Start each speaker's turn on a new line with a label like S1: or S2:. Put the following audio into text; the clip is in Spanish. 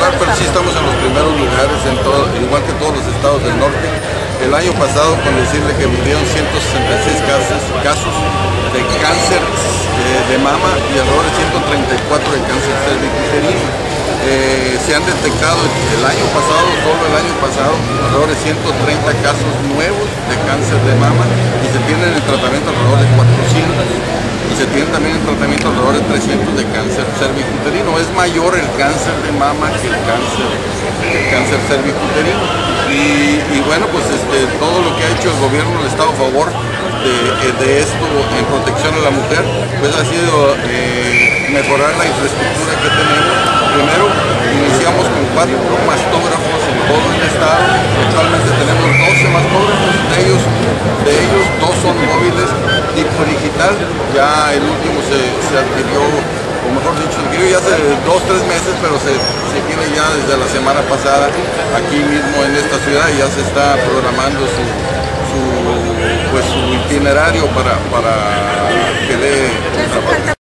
S1: regular, pero sí estamos en los primeros lugares, igual que todos los estados del norte. El año pasado, con decirle que murieron 166 casos de cáncer de mama y alrededor de 134 de cáncer cervicuterino. Se han detectado el año pasado, solo el año pasado, alrededor de 130 casos nuevos de cáncer de mama y se tienen en tratamiento alrededor de 400 y se tienen también en tratamiento alrededor de 300 de cáncer cervicuterino. Es mayor el cáncer de mama que el cáncer cervicuterino. Y bueno, pues todo lo que ha hecho el gobierno del Estado a favor de esto en protección a la mujer, pues ha sido mejorar la infraestructura que tenemos. Primero, iniciamos con 4 mastógrafos en todo el estado. Actualmente tenemos 12 mastógrafos, de ellos 2 son móviles tipo digital. Ya el último se adquirió, o mejor dicho, se adquirió ya hace 2-3 meses, pero se tiene ya desde la semana pasada aquí mismo en esta ciudad y ya se está programando su itinerario para que dé trabajo.